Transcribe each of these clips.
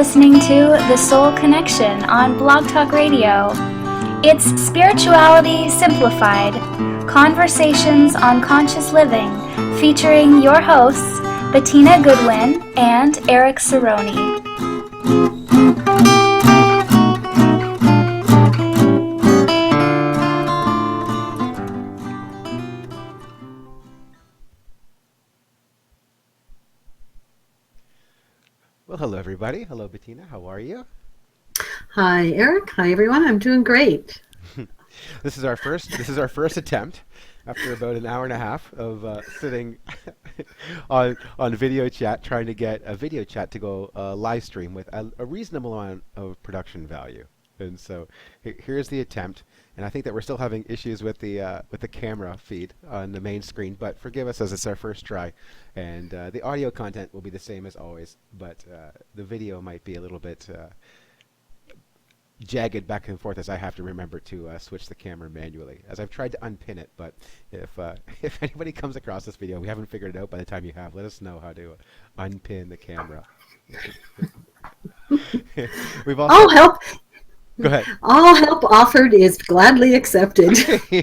listening to The Soul Connection on Blog Talk Radio. It's spirituality simplified, conversations on conscious living, featuring your hosts, Bettina Goodwin and Eric Cerrone. Well, hello everybody. Hello Bettina. How are you? Hi Eric. Hi everyone. I'm doing great. This is our first attempt after about an hour and a half of sitting on video chat, trying to get a video chat to go live stream with a reasonable amount of production value. And so here's the attempt. And I think that we're still having issues with the camera feed on the main screen, but forgive us as it's our first try. And the audio content will be the same as always, but the video might be a little bit jagged back and forth as I have to remember to switch the camera manually, as I've tried to unpin it. But if anybody comes across this video, we haven't figured it out by the time you have, let us know how to unpin the camera. We've also I'll help. Go ahead. All help offered is gladly accepted.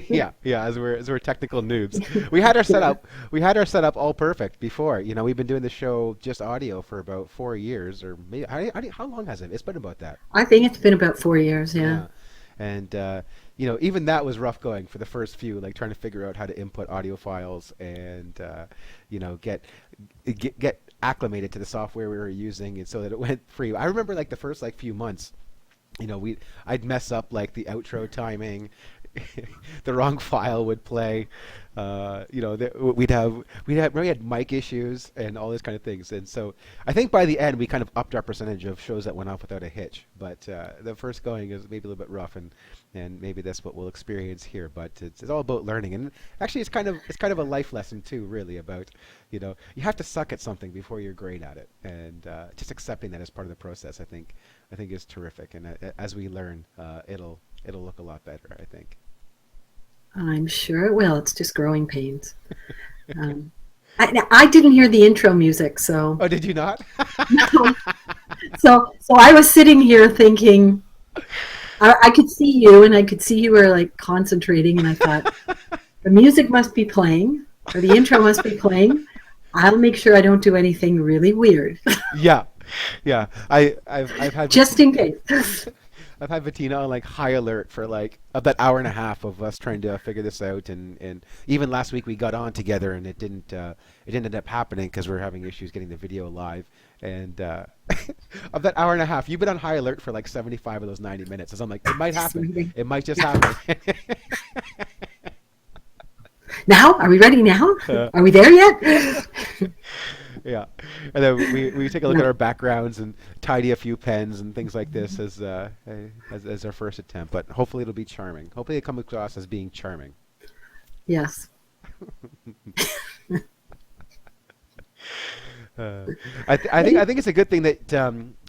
yeah. As we're technical noobs, we had our setup all perfect before. You know, we've been doing the show just audio for about 4 years, or maybe how long has it? It's been about that. I think it's been about 4 years. Yeah. And you know, even that was rough going for the first few, like trying to figure out how to input audio files and you know, get acclimated to the software we were using, and so that it went free. I remember like the first few months. You know, I'd mess up like the outro timing, the wrong file would play. You know, we had mic issues and all these kind of things. And so I think by the end we kind of upped our percentage of shows that went off without a hitch. But the first going is maybe a little bit rough, and maybe that's what we'll experience here. But it's all about learning, and actually it's kind of a life lesson too, really, about, you know, you have to suck at something before you're great at it, and just accepting that as part of the process, I think is terrific. And as we learn, it'll look a lot better, I think. I'm sure it will. It's just growing pains. I didn't hear the intro music, so. Oh, did you not? No. So I was sitting here thinking, I could see you, and I could see you were like concentrating, and I thought, the music must be playing, or the intro must be playing. I'll make sure I don't do anything really weird. Yeah. I've had just in case. I've had Bettina on like high alert for like about hour and a half of us trying to figure this out, and even last week we got on together and it didn't end up happening because we were having issues getting the video live. And of that hour and a half, you've been on high alert for like 75 of those 90 minutes. So I'm like, it might happen. It might just happen. Now, are we ready now? Are we there yet? Yeah, and then we take a look at our backgrounds and tidy a few pens and things like this as our first attempt. But hopefully it'll be charming. Hopefully it comes across as being charming. Yes. I think it's a good thing that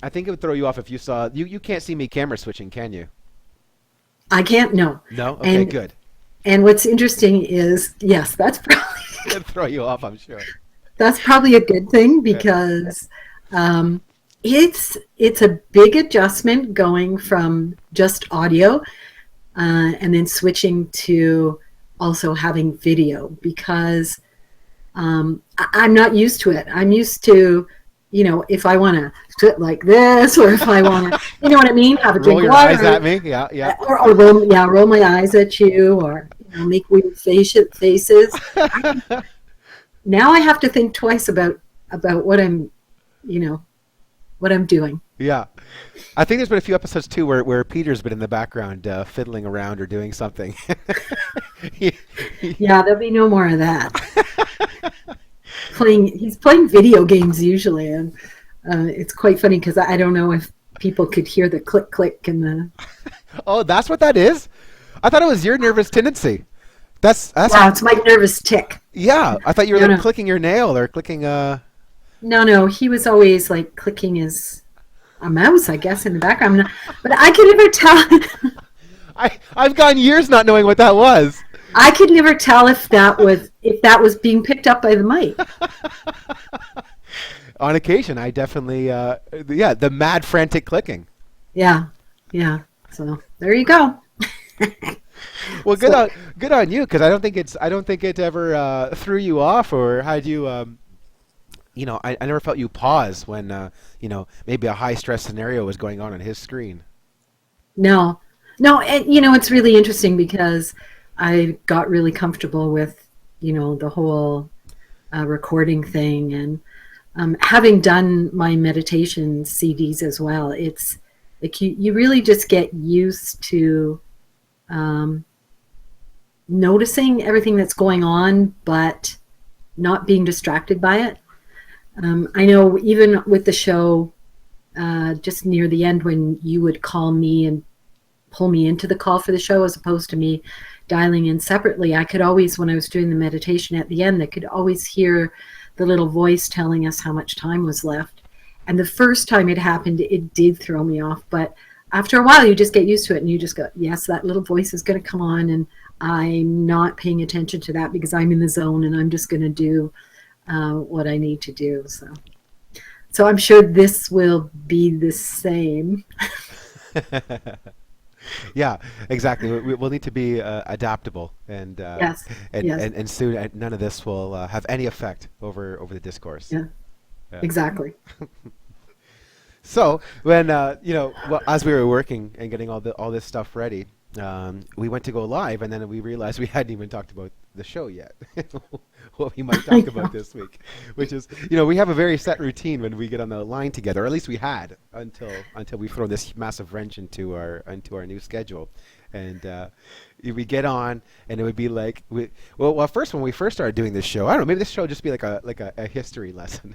I think it would throw you off if you saw you can't see me camera switching, can you? I can't. No. No. Okay. Good. And what's interesting is, yes, that's probably it'd throw you off, I'm sure. That's probably a good thing, because it's a big adjustment going from just audio and then switching to also having video, because I'm not used to it. I'm used to, you know, if I want to sit like this, or if I want to, you know what I mean, have a drink of water. Roll your eyes at me, yeah. Or roll my eyes at you, or, you know, make weird faces. Now I have to think twice about what I'm doing. Yeah. I think there's been a few episodes too where Peter's been in the background fiddling around or doing something. Yeah, there'll be no more of that. He's playing video games usually, and it's quite funny because I don't know if people could hear the click and the. Oh, that's what that is? I thought it was your nervous tendency. That's yeah, it's my nervous tick. Yeah, I thought you were clicking your nail or clicking No, he was always like clicking a mouse, I guess, in the background. But I could never tell. I've gone years not knowing what that was. I could never tell if that was being picked up by the mic. on occasion, I definitely, yeah, the mad frantic clicking. Yeah, yeah. So there you go. Well, So good on you, because I don't think it ever threw you off or had you, I never felt you pause when, maybe a high stress scenario was going on his screen. no, no, and it's really interesting because I got really comfortable with the whole recording thing, and having done my meditation CDs as well. It's like you really just get used to um, noticing everything that's going on, but not being distracted by it. I know even with the show, just near the end when you would call me and pull me into the call for the show as opposed to me dialing in separately, I could always, when I was doing the meditation at the end, I could always hear the little voice telling us how much time was left. And the first time it happened, it did throw me off. But after a while, you just get used to it and you just go, yes, that little voice is going to come on. And I'm not paying attention to that because I'm in the zone and I'm just going to do what I need to do. So I'm sure this will be the same. Yeah, exactly. We'll need to be adaptable, Yes, yes, and soon none of this will have any effect over the discourse. yeah, Yeah. exactly. So when well, as we were working and getting all this stuff ready, we went to go live, and then we realized we hadn't even talked about the show yet. What we might I talk know. about this week, which is we have a very set routine when we get on the line together, or at least we had until we throw this massive wrench into our new schedule, and we get on, and it would be like well, first when we first started doing this show, I don't know, maybe this show would just be like a history lesson.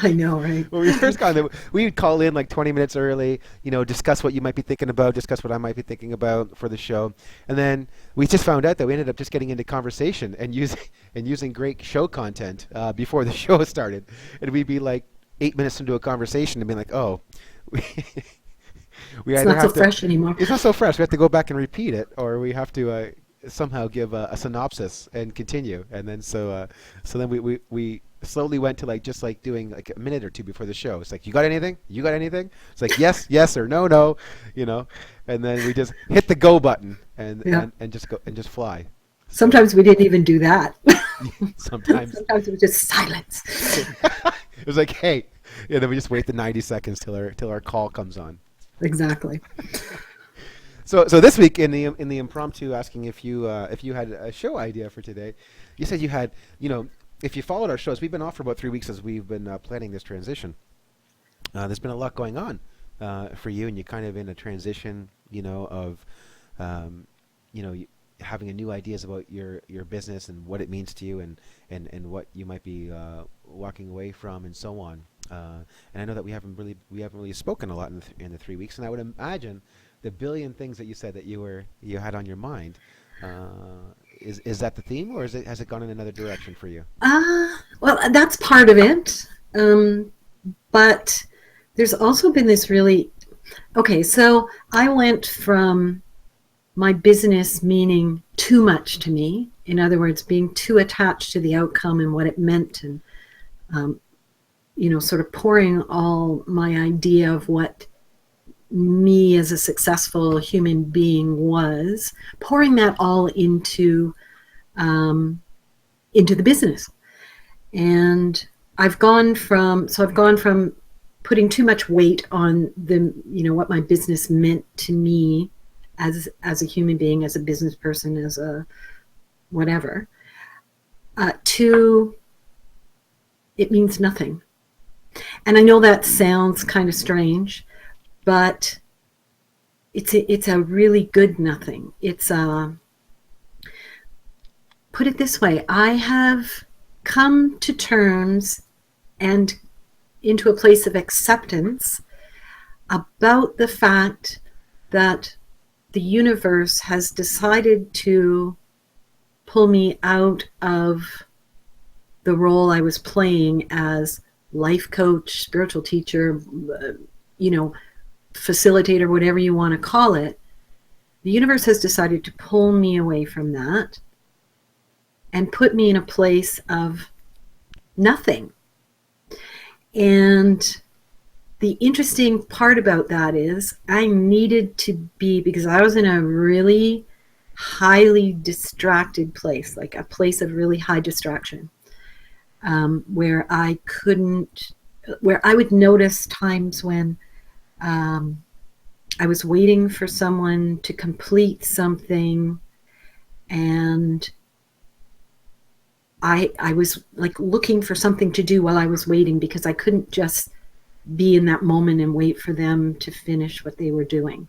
I know, right? When we first got on, we would call in like 20 minutes early, discuss what you might be thinking about, discuss what I might be thinking about for the show, and then we just found out that we ended up just getting into conversation and using great show content before the show started, and we'd be like 8 minutes into a conversation and be like, oh, we It's either not so have to. fresh anymore. It's not so fresh. We have to go back and repeat it, or we have to somehow give a synopsis and continue. And then so then we slowly went to like just like doing like a minute or two before the show. It's like, you got anything? You got anything? It's like, yes, yes, or no, no, and then we just hit the go button Yeah. and just go and just fly. So Sometimes we didn't even do that. sometimes Sometimes it was just silence. it was like, hey, then we just wait the 90 seconds till our call comes on. Exactly. So this week in the impromptu, asking if you had a show idea for today, you said you had, if you followed our shows, we've been off for about 3 weeks as we've been planning this transition. There's been a lot going on for you, and you're kind of in a transition, of having a new ideas about your business and what it means to you, and what you might be walking away from, and so on. And I know that we haven't really spoken a lot in the 3 weeks, and I would imagine the billion things that you said that you had on your mind. Is that the theme, or has it gone in another direction for you? Well, that's part of it. But there's also been this really, okay, so I went from my business meaning too much to me. In other words, being too attached to the outcome and what it meant, and sort of pouring all my idea of what me as a successful human being was, pouring that all into the business. And I've gone from putting too much weight on what my business meant to me as a human being, as a business person, as a whatever, to it means nothing. And I know that sounds kind of strange, but it's a really good nothing. It's put it this way, I have come to terms and into a place of acceptance about the fact that the universe has decided to pull me out of the role I was playing as life coach, spiritual teacher, facilitator, whatever you want to call it. The universe has decided to pull me away from that and put me in a place of nothing. And the interesting part about that is I needed to be, because I was in a really highly distracted place, like a place of really high distraction, where I couldn't, where I would notice times when I was waiting for someone to complete something, and I was like looking for something to do while I was waiting, because I couldn't just be in that moment and wait for them to finish what they were doing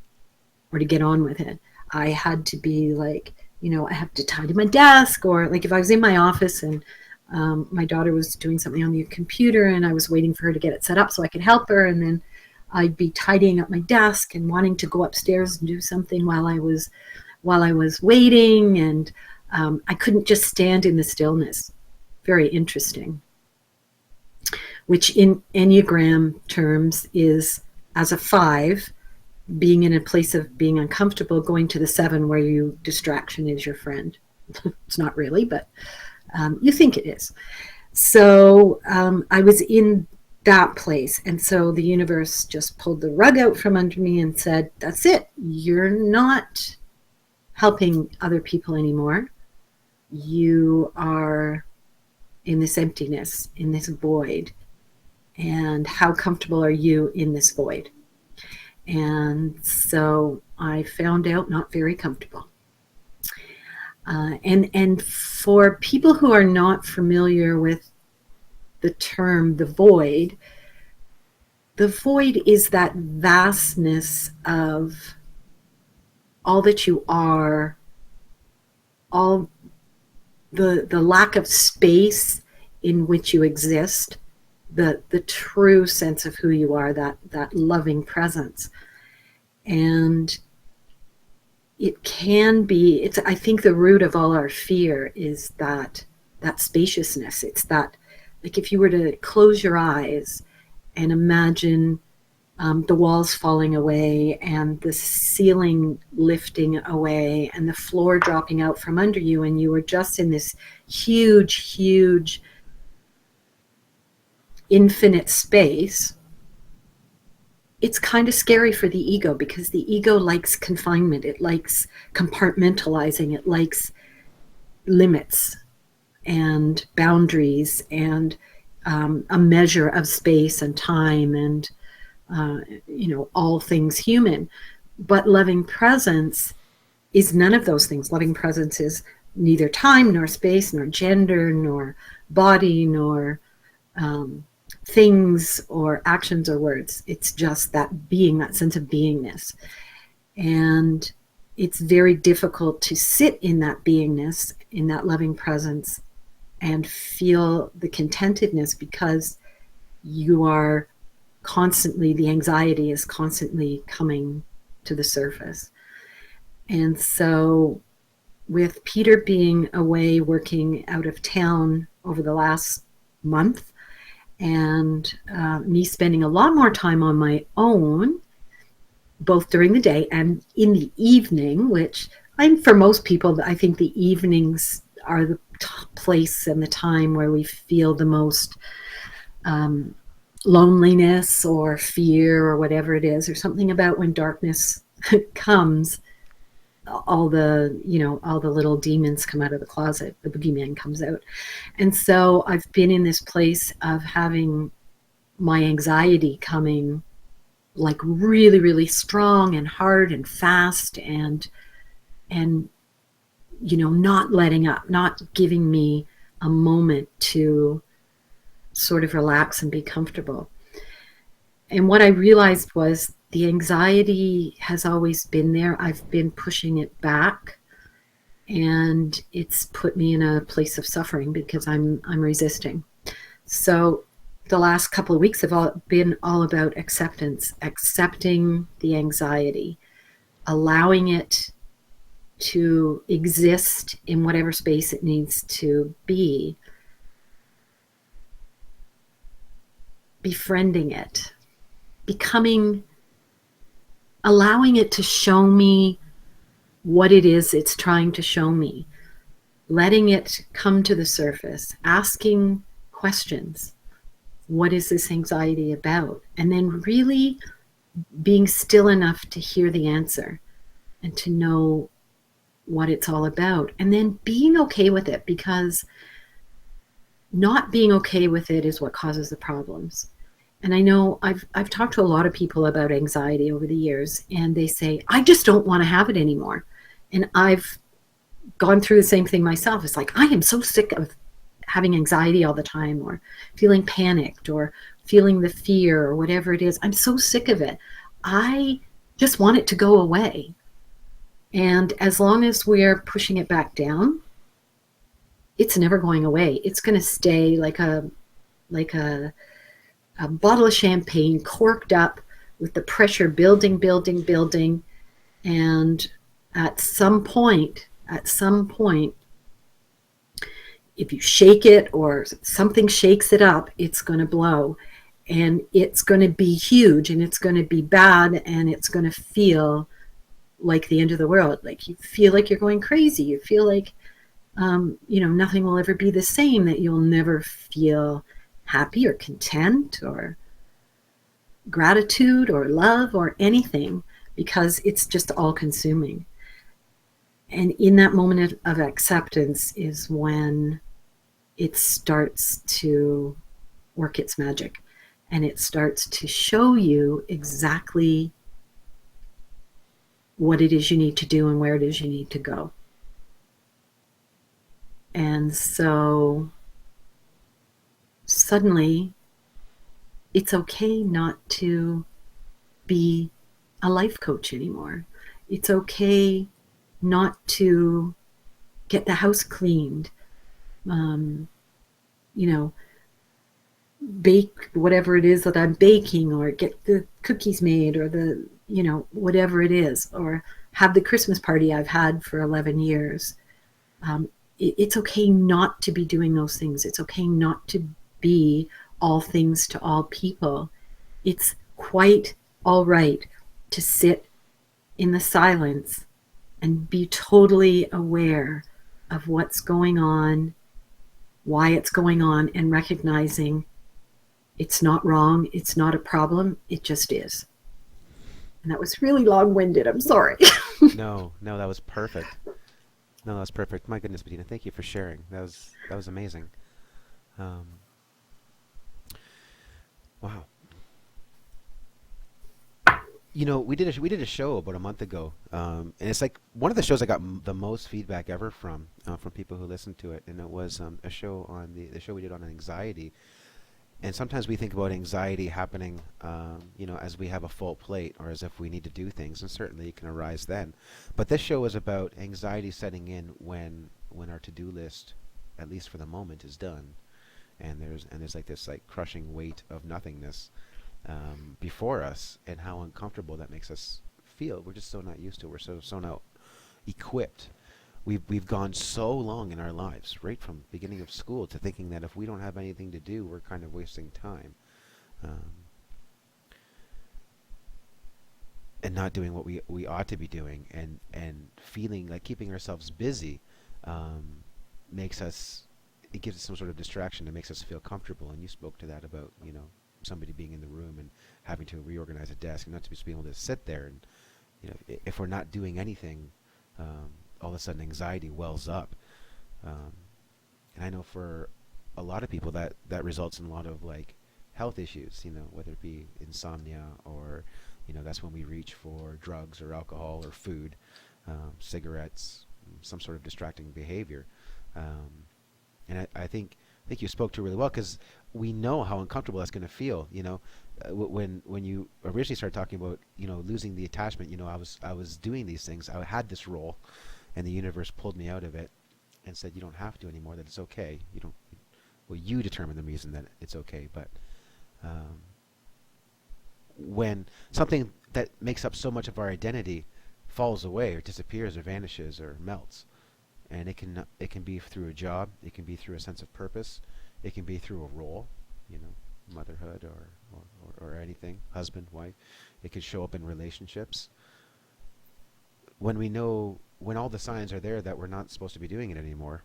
or to get on with it. I had to be like, I have to tidy my desk, or like if I was in my office and my daughter was doing something on the computer and I was waiting for her to get it set up so I could help her, and then I'd be tidying up my desk and wanting to go upstairs and do something while I was waiting, and I couldn't just stand in the stillness. Very interesting. Which in Enneagram terms is, as a 5, being in a place of being uncomfortable, going to the 7 where distraction is your friend. It's not really, but you think it is. So I was in that place. And so the universe just pulled the rug out from under me and said, that's it. You're not helping other people anymore. You are in this emptiness, in this void. And how comfortable are you in this void? And so I found out not very comfortable. And for people who are not familiar with the term the void is that vastness of all that you are, all the lack of space in which you exist, the true sense of who you are, that loving presence. And it can be, I think the root of all our fear is that spaciousness. It's that, like if you were to close your eyes and imagine the walls falling away and the ceiling lifting away and the floor dropping out from under you, and you were just in this huge, huge, infinite space, it's kind of scary for the ego, because the ego likes confinement. It likes compartmentalizing. It likes limits and boundaries and a measure of space and time and, all things human. But loving presence is none of those things. Loving presence is neither time nor space nor gender nor body nor things or actions or words. It's just that being, that sense of beingness. And it's very difficult to sit in that beingness, in that loving presence, and feel the contentedness, because you are constantly, the anxiety is constantly coming to the surface. And so with Peter being away working out of town over the last month, and me spending a lot more time on my own, both during the day and in the evening, which for most people, I think the evenings are the place and the time where we feel the most loneliness or fear or whatever it is, or something about when darkness comes, all the little demons come out of the closet, the boogeyman comes out. And so I've been in this place of having my anxiety coming like really, really strong and hard and fast, and not letting up, not giving me a moment to sort of relax and be comfortable. And what I realized was the anxiety has always been there. I've been pushing it back, and it's put me in a place of suffering because I'm resisting. So the last couple of weeks have been all about acceptance, accepting the anxiety, allowing it to exist in whatever space it needs to be, befriending it, allowing it to show me what it is it's trying to show me, letting it come to the surface, asking questions. what is this anxiety about? And then really being still enough to hear the answer and to know what it's all about. And then being okay with it, because not being okay with it is what causes the problems. And I know I've talked to a lot of people about anxiety over the years, and they say, I just don't want to have it anymore. And I've gone through the same thing myself. It's like, I am so sick of having anxiety all the time, or feeling panicked, or feeling the fear, or whatever it is. I'm so sick of it. I just want it to go away. And as long as we're pushing it back down, it's never going away. It's going to stay like a bottle of champagne corked up with the pressure building, building, building. And at some point, if you shake it or something shakes it up, it's going to blow. And it's going to be huge, and it's going to be bad, and it's going to feel like the end of the world. Like you feel like you're going crazy. You feel like, nothing will ever be the same, that you'll never feel happy or content or gratitude or love or anything, because it's just all consuming. And in that moment of acceptance is when it starts to work its magic, and it starts to show you exactly what it is you need to do and where it is you need to go. And so suddenly it's okay not to be a life coach anymore. It's okay not to get the house cleaned, um, you know, bake whatever it is that I'm baking, or get the cookies made, or whatever it is, or have the Christmas party I've had for 11 years. It's okay not to be doing those things. It's okay not to be all things to all people. It's quite all right to sit in the silence and be totally aware of what's going on, why it's going on, and recognizing it's not wrong, it's not a problem, it just is. And that was really long-winded. I'm sorry. No, no, that was perfect. No, that was perfect. My goodness, Bettina, thank you for sharing. That was amazing. Um, wow. We did a show about a month ago, and it's like one of the shows I got the most feedback ever from people who listened to it, and it was a show on the show we did on anxiety. And sometimes we think about anxiety happening, as we have a full plate, or as if we need to do things, and certainly it can arise then. But this show is about anxiety setting in when our to-do list, at least for the moment, is done, and there's like this like crushing weight of nothingness before us, and how uncomfortable that makes us feel. We're just so not used to it. We're so not equipped. We've gone so long in our lives, right from beginning of school, to thinking that if we don't have anything to do, we're kind of wasting time, um, and not doing what we ought to be doing, and feeling like keeping ourselves busy um, makes us. It gives us some sort of distraction that makes us feel comfortable. And you spoke to that about somebody being in the room and having to reorganize a desk, and not to be able to sit there. And if we're not doing anything, all of a sudden anxiety wells up. Um, and I know for a lot of people that results in a lot of like health issues, whether it be insomnia, or, that's when we reach for drugs or alcohol or food, cigarettes, some sort of distracting behavior. And I think you spoke to really well, because we know how uncomfortable that's going to feel. When you originally started talking about losing the attachment, I was doing these things. I had this role, and the universe pulled me out of it and said, you don't have to anymore. That it's okay. You determine the reason that it's okay. But when something that makes up so much of our identity falls away, or disappears, or vanishes, or melts, and it can be through a job, it can be through a sense of purpose, it can be through a role, motherhood, or anything, husband, wife. It can show up in relationships. When all the signs are there that we're not supposed to be doing it anymore,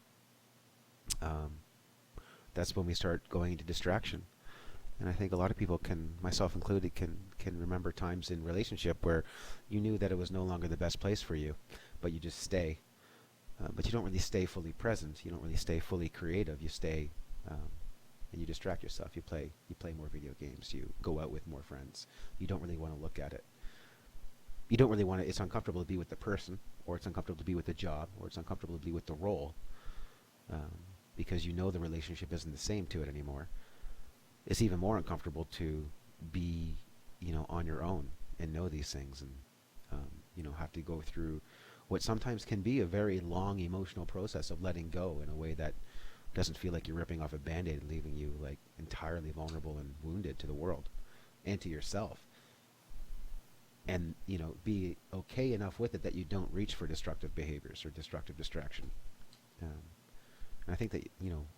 that's when we start going into distraction. And I think a lot of people can, myself included, can remember times in relationship where you knew that it was no longer the best place for you, but you just stay. But you don't really stay fully present. You don't really stay fully creative. You stay, and you distract yourself. You play more video games. You go out with more friends. You don't really want to look at it. You don't really want to. It's uncomfortable to be with the person, or it's uncomfortable to be with the job, or it's uncomfortable to be with the role, um, because you know the relationship isn't the same to it anymore. It's even more uncomfortable to be, on your own and know these things, and have to go through what sometimes can be a very long emotional process of letting go in a way that doesn't feel like you're ripping off a band-aid and leaving you like entirely vulnerable and wounded to the world and to yourself. And be okay enough with it that you don't reach for destructive behaviors or destructive distraction. Um, and I think that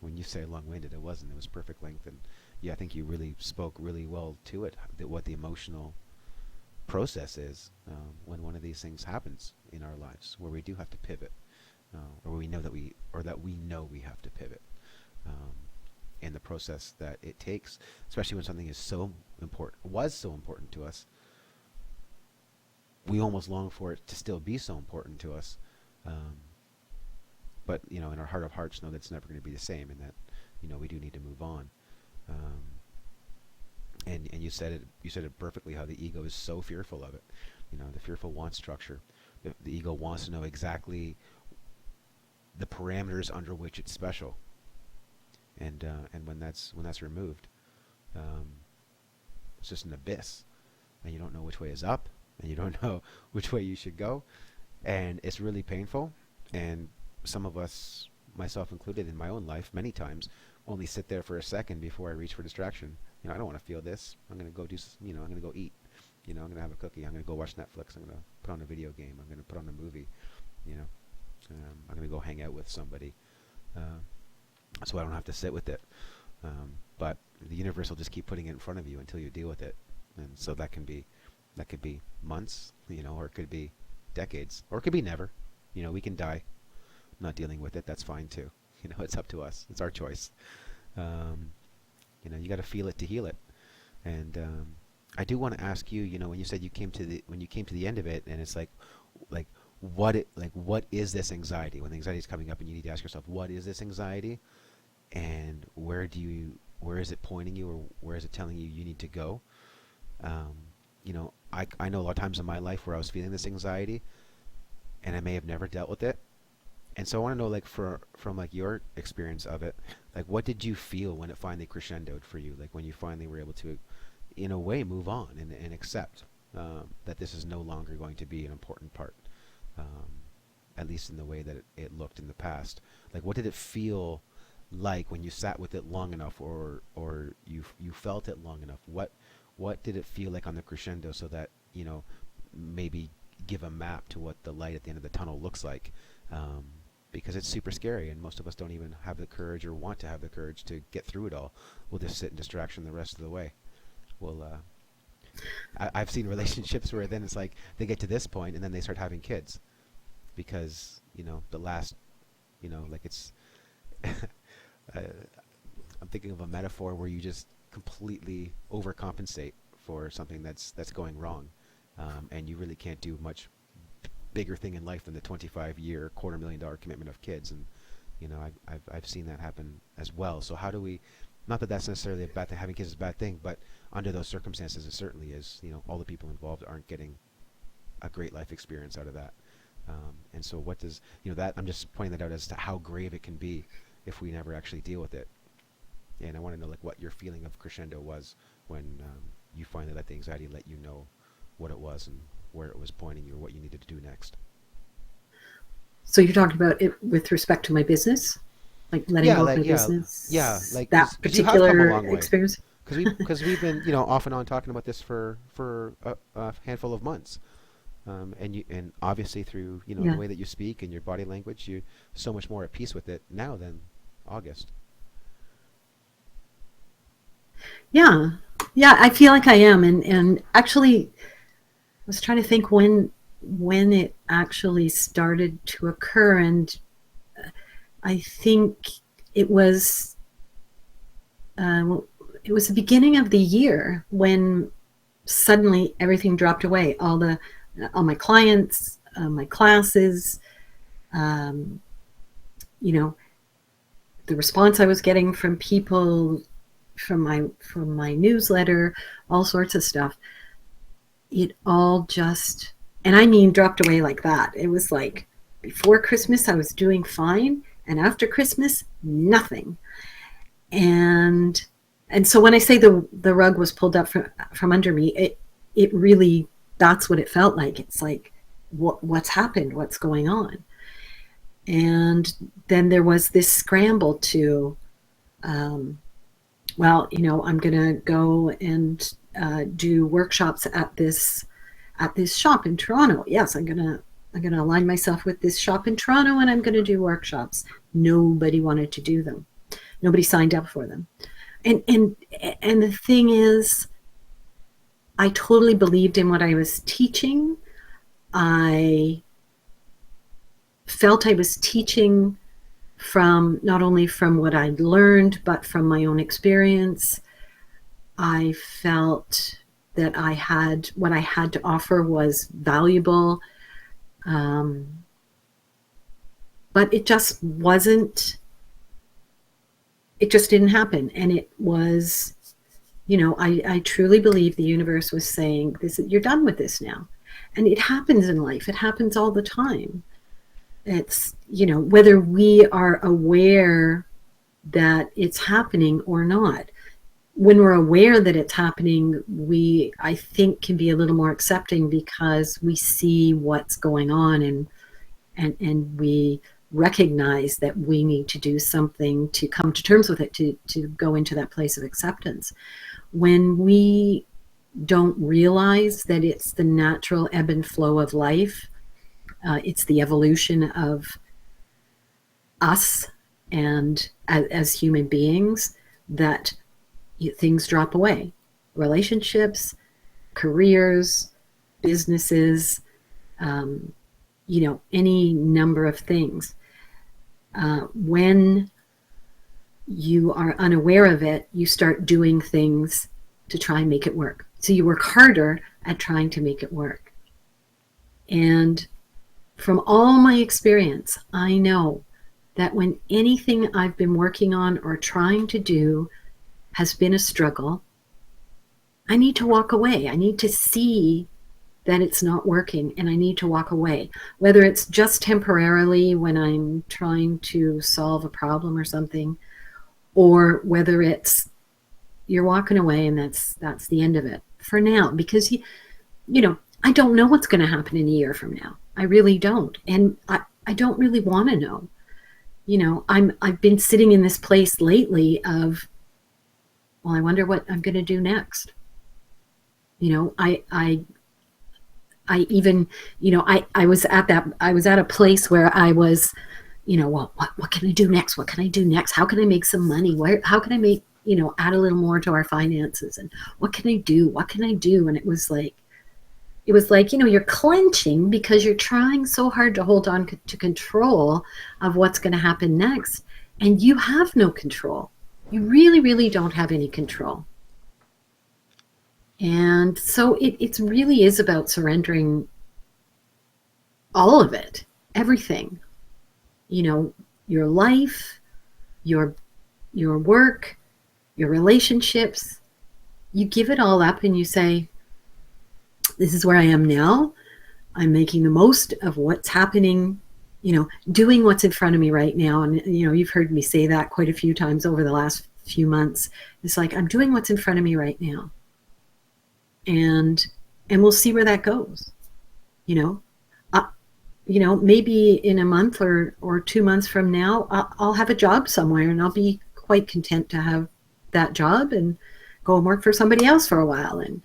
when you say long-winded, it wasn't. It was perfect length, and yeah, I think you really spoke really well to it. That what the emotional process is when one of these things happens in our lives, where we do have to pivot, or we know that we have to pivot, and the process that it takes, especially when something is was so important to us. We almost long for it to still be so important to us. But in our heart of hearts know that it's never going to be the same, and that we do need to move on. And you said it perfectly, how the ego is so fearful of it. The fearful wants structure. The ego wants to know exactly the parameters under which it's special. And when that's removed, it's just an abyss, and you don't know which way is up, and you don't know which way you should go, and it's really painful. And some of us, myself included, in my own life, many times only sit there for a second before I reach for distraction. I don't want to feel this. I'm going to go I'm going to go eat. I'm going to have a cookie. I'm going to go watch Netflix. I'm going to put on a video game. I'm going to put on a movie. I'm going to go hang out with somebody, so I don't have to sit with it. But the universe will just keep putting it in front of you until you deal with it, and so that could be months, or it could be decades, or it could be never. We can die not dealing with it. That's fine too. It's up to us. It's our choice. You got to feel it to heal it. And I do want to ask you, when you said you came to the end of it, and it's like what is this anxiety? When the anxiety is coming up, and you need to ask yourself, what is this anxiety, and where is it pointing you, or where is it telling you need to go? I know a lot of times in my life where I was feeling this anxiety, and I may have never dealt with it. And so I want to know, from your experience of it, what did you feel when it finally crescendoed for you? When you finally were able to, in a way, move on and accept that this is no longer going to be an important part, at least in the way that it looked in the past. What did it feel like when you sat with it long enough, or you felt it long enough? What did it feel like on the crescendo, so that maybe give a map to what the light at the end of the tunnel looks like? Because it's super scary, and most of us don't even have the courage or want to have the courage to get through it all. We'll just sit in distraction the rest of the way. I've seen relationships where then it's like they get to this point and then they start having kids because the last it's I'm thinking of a metaphor where you just completely overcompensate for something that's going wrong, and you really can't do much bigger thing in life than the 25-year $250,000 commitment of kids. And I've seen that happen as well. So how do we, not that that's necessarily a bad thing, having kids is a bad thing, but under those circumstances it certainly is. All the people involved aren't getting a great life experience out of that. And so what does that, I'm just pointing that out as to how grave it can be if we never actually deal with it. And I want to know what your feeling of crescendo was when you finally let the anxiety let you know what it was and where it was pointing you, or what you needed to do next. So you're talking about it with respect to my business, letting go of my business. Yeah, that particular experience. Because we've been off and on talking about this for a handful of months, and obviously through the way that you speak and your body language, you're so much more at peace with it now than August. Yeah, I feel like I am, and actually, I was trying to think when it actually started to occur, and I think it was it was the beginning of the year when suddenly everything dropped away. All my clients, my classes, um, you know, the response I was getting from people, from my newsletter, all sorts of stuff. It all just, and I mean dropped away like that. It was like before Christmas I was doing fine, and after Christmas nothing. And so when I say the rug was pulled up from under me, it really, that's what it felt like. It's like, what's happened? What's going on? And then there was this scramble to, well, I'm going to go and do workshops at this shop in Toronto. Yes, I'm going to align myself with this shop in Toronto, and I'm going to do workshops. Nobody wanted to do them. Nobody signed up for them. And the thing is, I totally believed in what I was teaching. I felt I was teaching from not only from what I'd learned, but from my own experience. I felt that what I had to offer was valuable. But it just wasn't, it just didn't happen. And it was, I truly believe the universe was saying, you're done with this now. And it happens in life. It happens all the time. It's, whether we are aware that it's happening or not. When we're aware that it's happening, we, I think, can be a little more accepting because we see what's going on, and we recognize that we need to do something to come to terms with it, to go into that place of acceptance. When we don't realize that it's the natural ebb and flow of life, it's the evolution of us and as human beings, that things drop away. Relationships, careers, businesses, any number of things. When you are unaware of it, you start doing things to try and make it work. So you work harder at trying to make it work. And from all my experience, I know that when anything I've been working on or trying to do has been a struggle, I need to walk away. I need to see that it's not working, and I need to walk away. Whether it's just temporarily when I'm trying to solve a problem or something, or whether it's you're walking away and that's the end of it for now. Because I don't know what's going to happen in a year from now. I really don't, and I don't really want to know. I've been sitting in this place lately of, well, I wonder what I'm going to do next. I even, I was at a place where I was, well, what can I do next? What can I do next? How can I make some money? How can I make, add a little more to our finances? And what can I do? What can I do? And it was like, you're clenching because you're trying so hard to hold on to control of what's going to happen next. And you have no control. You really, really don't have any control. And so it really is about surrendering all of it, everything. Your life, your work, your relationships. You give it all up and you say, this is where I am now. I'm making the most of what's happening, doing what's in front of me right now. And, you've heard me say that quite a few times over the last few months. It's like, I'm doing what's in front of me right now. And we'll see where that goes. Maybe in a month or 2 months from now, I'll have a job somewhere and I'll be quite content to have that job and go and work for somebody else for a while and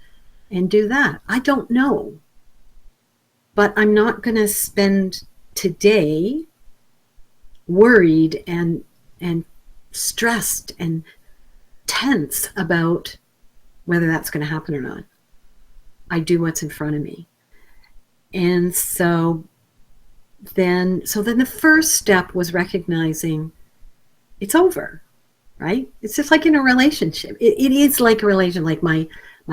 do that. I don't know. But I'm not going to spend today worried and stressed and tense about whether that's going to happen or not. I do what's in front of me. And so then the first step was recognizing it's over. right? It's just like in a relationship. It is like a relation. Like my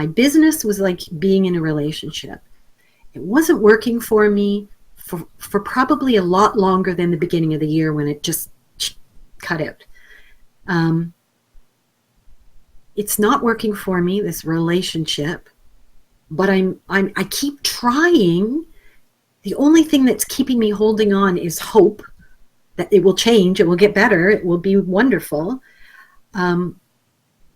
business was like being in a relationship. It wasn't working for me for probably a lot longer than the beginning of the year when it just cut out. Um, it's not working for me, this relationship, but I keep trying. The only thing that's keeping me holding on is hope that it will change, it will get better, it will be wonderful. Um,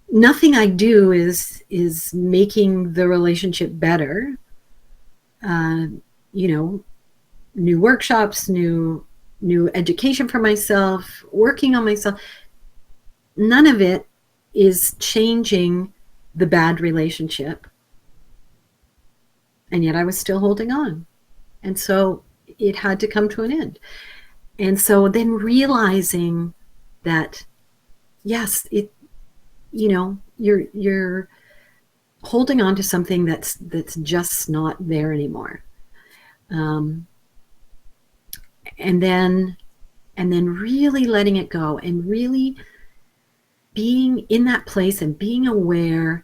Nothing I do is making the relationship better. Uh, you know, new workshops, new education for myself, working on myself. None of it is changing the bad relationship, and yet I was still holding on, and so it had to come to an end. And so then realizing that yes, it you're holding on to something that's just not there anymore. Um, and then really letting it go and really being in that place and being aware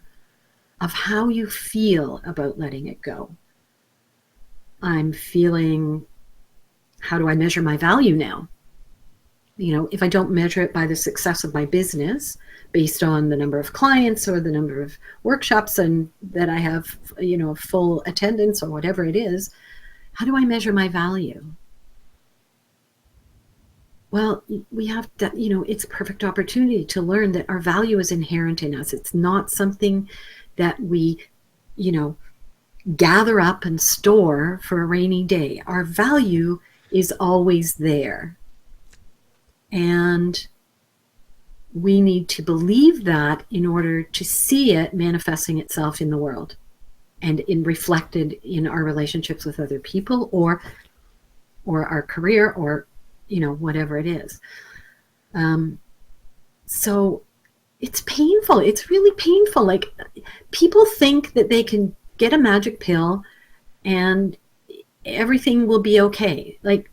of how you feel about letting it go. I'm feeling, how do I measure my value now? If I don't measure it by the success of my business based on the number of clients or the number of workshops and that I have, full attendance or whatever it is, how do I measure my value? Well, we have to, it's a perfect opportunity to learn that our value is inherent in us. It's not something that we, gather up and store for a rainy day. Our value is always there. And we need to believe that in order to see it manifesting itself in the world and in reflected in our relationships with other people or our career or whatever it is. So it's painful. It's really painful. Like, people think that they can get a magic pill and everything will be okay. Like,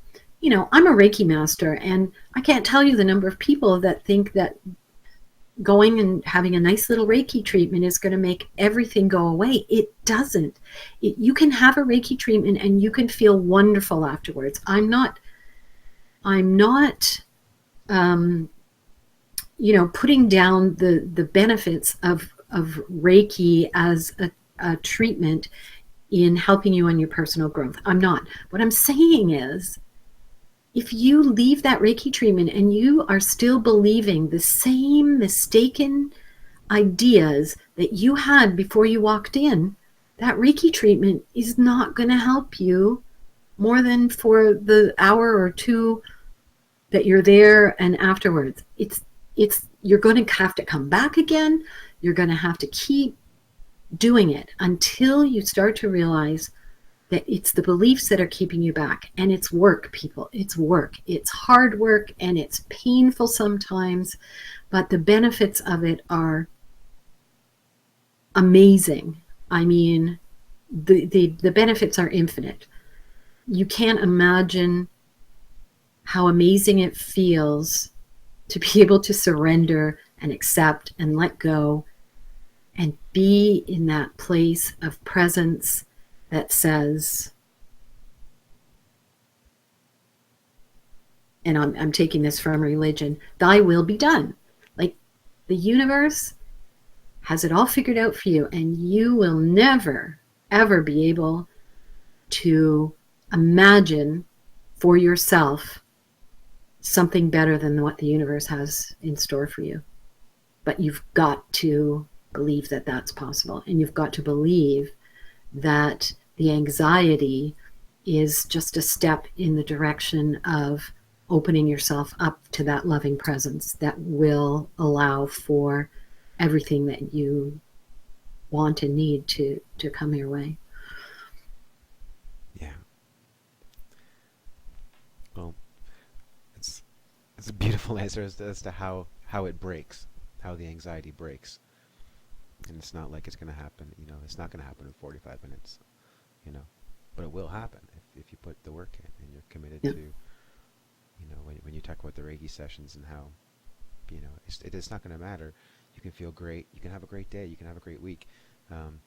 I'm a Reiki master, and I can't tell you the number of people that think that going and having a nice little Reiki treatment is going to make everything go away. It doesn't. You can have a Reiki treatment and you can feel wonderful afterwards. I'm not putting down the benefits of Reiki as a treatment in helping you on your personal growth. I'm not. What I'm saying is, if you leave that Reiki treatment and you are still believing the same mistaken ideas that you had before you walked in, that Reiki treatment is not going to help you more than for the hour or two that you're there and afterwards. You're going to have to come back again. You're going to have to keep doing it until you start to realize that it's the beliefs that are keeping you back. And it's work, people. It's work. It's hard work and it's painful sometimes, but the benefits of it are amazing. I mean, the benefits are infinite. You can't imagine how amazing it feels to be able to surrender and accept and let go and be in that place of presence that says, and I'm taking this from religion, thy will be done. Like, the universe has it all figured out for you, and you will never, ever be able to imagine for yourself something better than what the universe has in store for you. But you've got to believe that that's possible, and you've got to believe that the anxiety is just a step in the direction of opening yourself up to that loving presence that will allow for everything that you want and need to come your way. Yeah. Well, it's a beautiful answer as to how it breaks, how the anxiety breaks. And it's not like it's going to happen, it's not going to happen in 45 minutes, but it will happen if you put the work in and you're committed Yeah. to, when you talk about the Reiki sessions and how It's not going to matter. You can feel great. You can have a great day. You can have a great week. Um,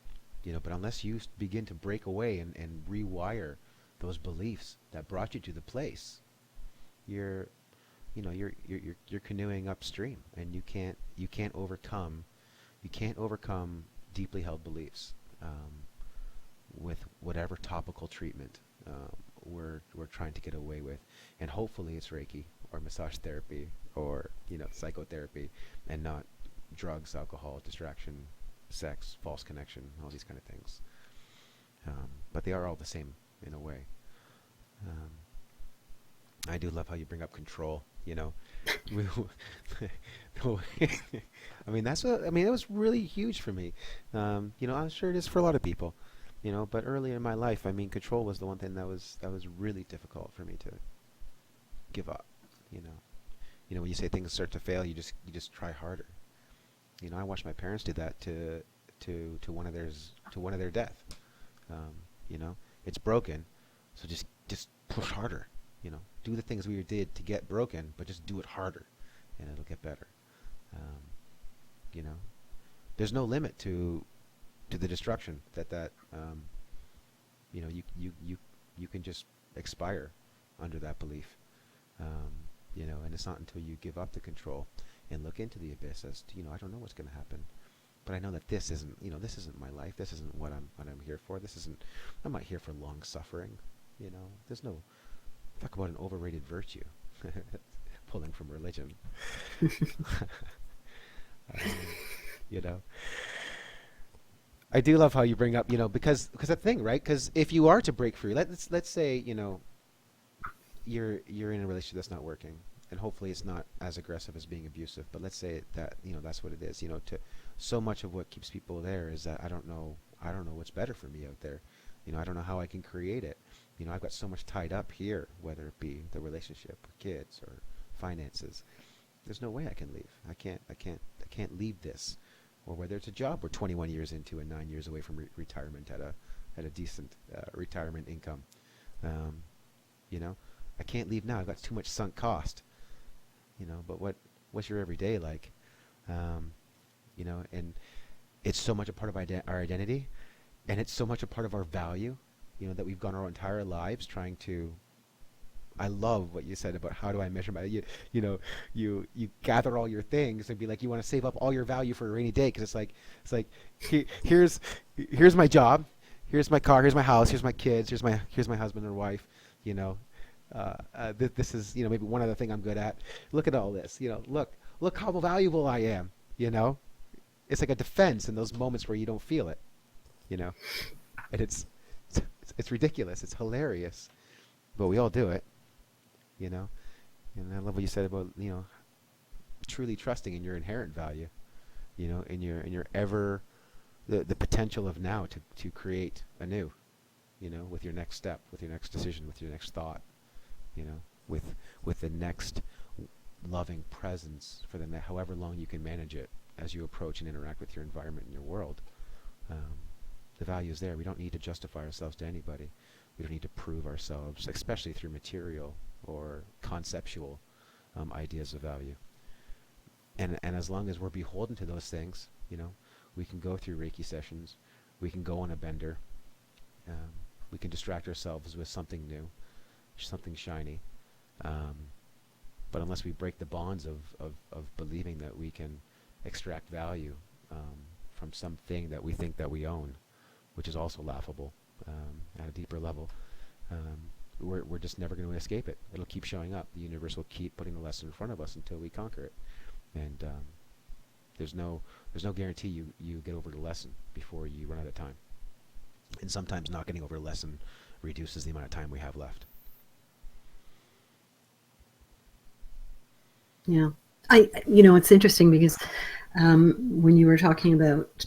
but unless you begin to break away and rewire those beliefs that brought you to the place, you're, you're canoeing upstream, and you can't overcome deeply held beliefs with whatever topical treatment we're trying to get away with, and hopefully it's Reiki or massage therapy or psychotherapy, and not drugs, alcohol, distraction, sex, false connection, all these kind of things. But they are all the same in a way. I do love how you bring up control. I mean, it was really huge for me. I'm sure it is for a lot of people. But earlier in my life, I mean, control was the one thing that was really difficult for me to give up. When you say things start to fail, you just try harder. I watched my parents do that to one of their death. It's broken, so just push harder. Do the things we did to get broken, but just do it harder, and it'll get better. You know, there's no limit to the destruction that you can just expire under that belief. And it's not until you give up the control and look into the abyss as to, I don't know what's going to happen, but I know that this isn't my life. This isn't what I'm here for. I'm not here for long suffering. There's no, talk about an overrated virtue, pulling from religion. you know, I do love how you bring up, because the thing, right? Because if you are to break free, let's say, you're in a relationship that's not working, and hopefully it's not as aggressive as being abusive, but let's say that, that's what it is. So much of what keeps people there is that I don't know what's better for me out there. I don't know how I can create it. I've got so much tied up here, whether it be the relationship or kids or finances. There's no way I can leave. I can't leave this. Or whether it's a job we're 21 years into and 9 years away from retirement at a decent retirement income. I can't leave now. I've got too much sunk cost. But what's your everyday like? And it's so much a part of our identity, and it's so much a part of our value, that we've gone our entire lives trying to. I love what you said about how do I measure my, you gather all your things and be like, you want to save up all your value for a rainy day, because it's like here's my job, here's my car, here's my house, here's my kids, here's my husband or wife, this is maybe one other thing I'm good at. Look at all this, look how valuable I am. It's like a defense in those moments where you don't feel it, and it's ridiculous, it's hilarious, but we all do it. And I love what you said about, truly trusting in your inherent value, in your ever, the potential of now to create anew, with your next step, with your next decision, with your next thought, with the next loving presence for however long you can manage it as you approach and interact with your environment and your world. The value is there. We don't need to justify ourselves to anybody. We don't need to prove ourselves, especially through material or conceptual ideas of value. And as long as we're beholden to those things, we can go through Reiki sessions, we can go on a bender, we can distract ourselves with something new, something shiny. But unless we break the bonds of believing that we can extract value from something that we think that we own, which is also laughable at a deeper level, we're just never going to escape it. It'll keep showing up. The universe will keep putting the lesson in front of us until we conquer it. And there's no guarantee you get over the lesson before you run out of time. And sometimes not getting over a lesson reduces the amount of time we have left. Yeah. It's interesting because when you were talking about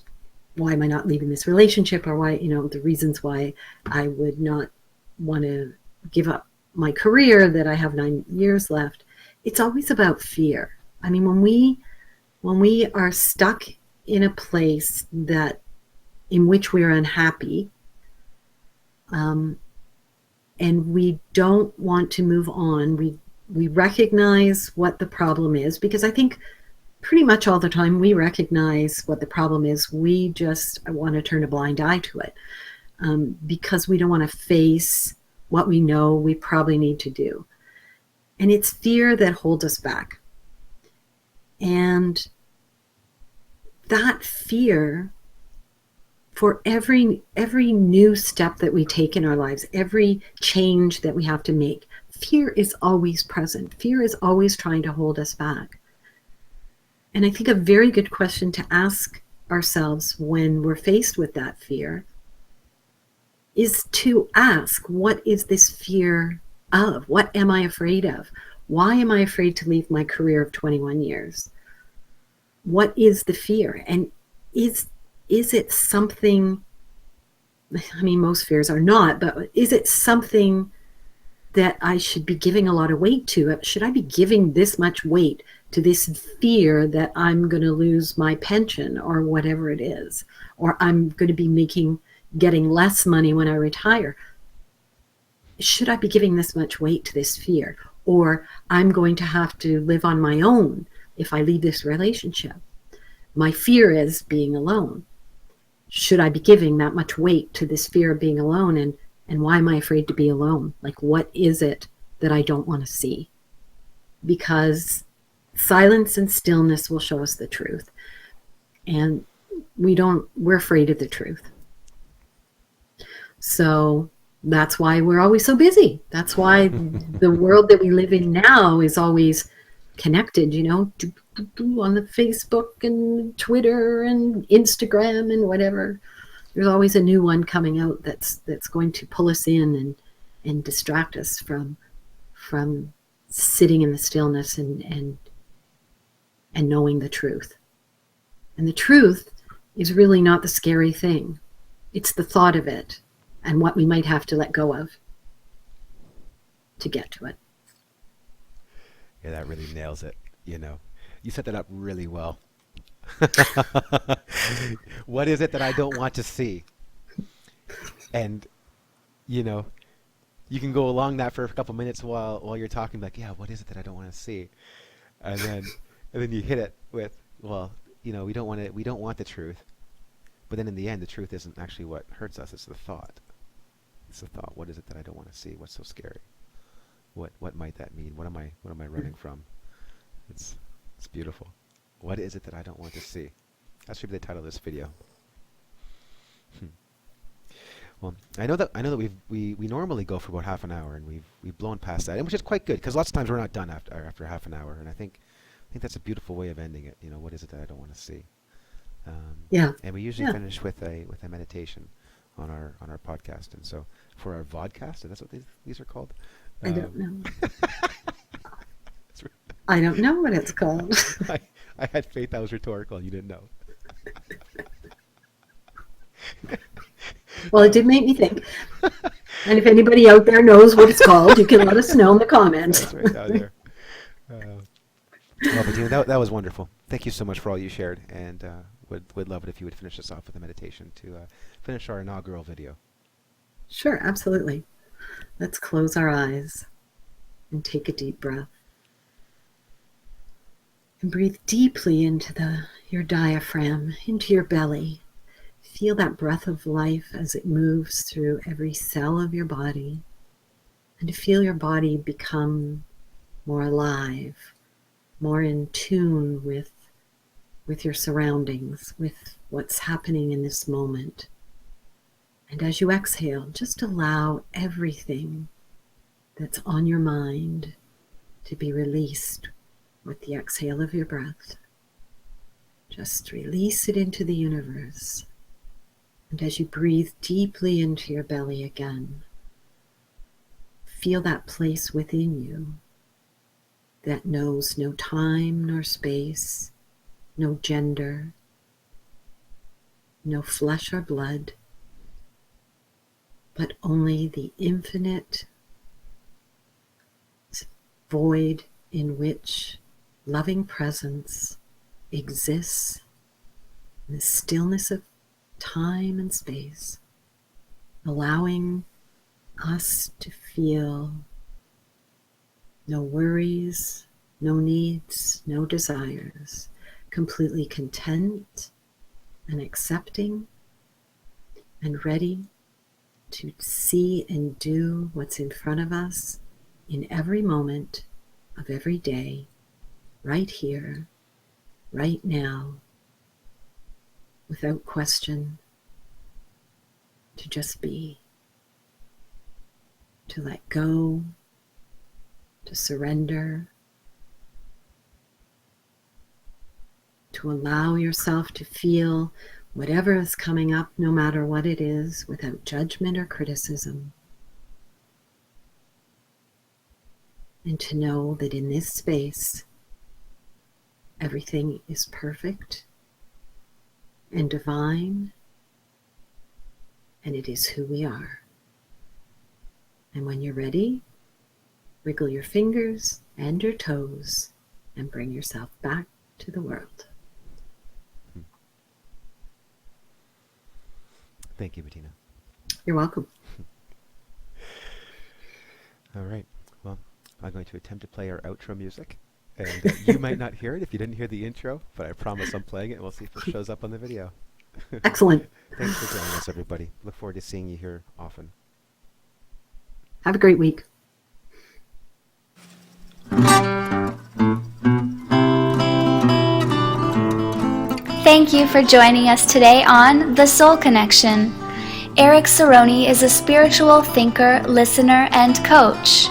why am I not leaving this relationship, or why, the reasons why I would not want to give up my career that I have 9 years left, it's always about fear. I mean, when we are stuck in a place in which we're unhappy, and we don't want to move on, we recognize what the problem is, because I think pretty much all the time we recognize what the problem is. We just want to turn a blind eye to it, because we don't want to face what we know we probably need to do. And it's fear that holds us back. And that fear, for every new step that we take in our lives, every change that we have to make, fear is always present. Fear is always trying to hold us back. And I think a very good question to ask ourselves when we're faced with that fear is to ask, what is this fear of? What am I afraid of? Why am I afraid to leave my career of 21 years? What is the fear? And is it something, I mean, most fears are not, but is it something that I should be giving a lot of weight to? Should I be giving this much weight to this fear that I'm going to lose my pension or whatever it is, or I'm going to be getting less money when I retire? Should I be giving this much weight to this fear? Or I'm going to have to live on my own if I leave this relationship. My fear is being alone. Should I be giving that much weight to this fear of being alone? And why am I afraid to be alone? Like, what is it that I don't want to see? Because silence and stillness will show us the truth. And we're afraid of the truth. So that's why we're always so busy. That's why the world that we live in now is always connected, on the Facebook and Twitter and Instagram and whatever. There's always a new one coming out that's going to pull us in and distract us from sitting in the stillness and knowing the truth. And the truth is really not the scary thing. It's the thought of it and what we might have to let go of to get to it. Yeah, that really nails it. You set that up really well. What is it that I don't want to see? And you can go along that for a couple minutes while you're talking, like, yeah, what is it that I don't want to see? And then you hit it with, well, we don't want the truth. But then in the end, the truth isn't actually what hurts us, it's the thought. It's the thought. What is it that I don't want to see? What's so scary? What might that mean? What am I running from? It's beautiful. What is it that I don't want to see? That should be the title of this video. Well, I know that we normally go for about half an hour, and we've blown past that, and which is quite good, because lots of times we're not done after half an hour, and I think that's a beautiful way of ending it. What is it that I don't want to see? Yeah. And we usually finish with a meditation on our podcast, and so for our vodcast, that's what these are called. I don't know. I don't know what it's called. I had faith that was rhetorical, and you didn't know. Well, it did make me think. And if anybody out there knows what it's called, you can let us know in the comments. That's right down there. Well, Bettina, that was wonderful. Thank you so much for all you shared, and would love it if you would finish us off with a meditation to finish our inaugural video. Sure, absolutely. Let's close our eyes and take a deep breath. And breathe deeply into your diaphragm, into your belly. Feel that breath of life as it moves through every cell of your body, and to feel your body become more alive, more in tune with your surroundings, with what's happening in this moment. And as you exhale, just allow everything that's on your mind to be released with the exhale of your breath. Just release it into the universe. And as you breathe deeply into your belly again, feel that place within you that knows no time nor space, no gender, no flesh or blood, but only the infinite void in which loving presence exists in the stillness of time and space, allowing us to feel no worries, no needs, no desires, completely content and accepting and ready to see and do what's in front of us in every moment of every day, right here, right now, without question, to just be, to let go, to surrender, to allow yourself to feel whatever is coming up, no matter what it is, without judgment or criticism. And to know that in this space, everything is perfect and divine, and it is who we are. And when you're ready, wiggle your fingers and your toes and bring yourself back to the world. Thank you, Bettina. You're welcome. All right. Well, I'm going to attempt to play our outro music. And you might not hear it if you didn't hear the intro, but I promise I'm playing it, and we'll see if it shows up on the video. Excellent. Thanks for joining us, everybody. Look forward to seeing you here often. Have a great week. Thank you for joining us today on The Soul Connection. Eric Cerrone is a spiritual thinker, listener, and coach.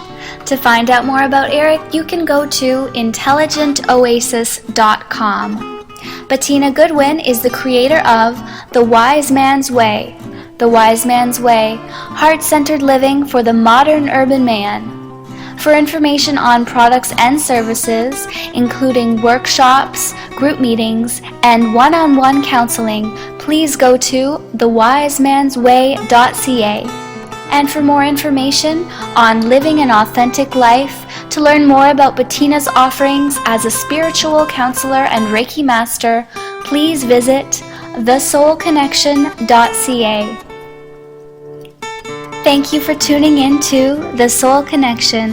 To find out more about Eric, you can go to intelligentoasis.com. Bettina Goodwin is the creator of The Wise Man's Way. The Wise Man's Way, heart-centered living for the modern urban man. For information on products and services, including workshops, group meetings, and one-on-one counseling, please go to thewisemansway.ca. And for more information on living an authentic life, to learn more about Bettina's offerings as a spiritual counselor and Reiki master, please visit thesoulconnection.ca. Thank you for tuning in to The Soul Connection.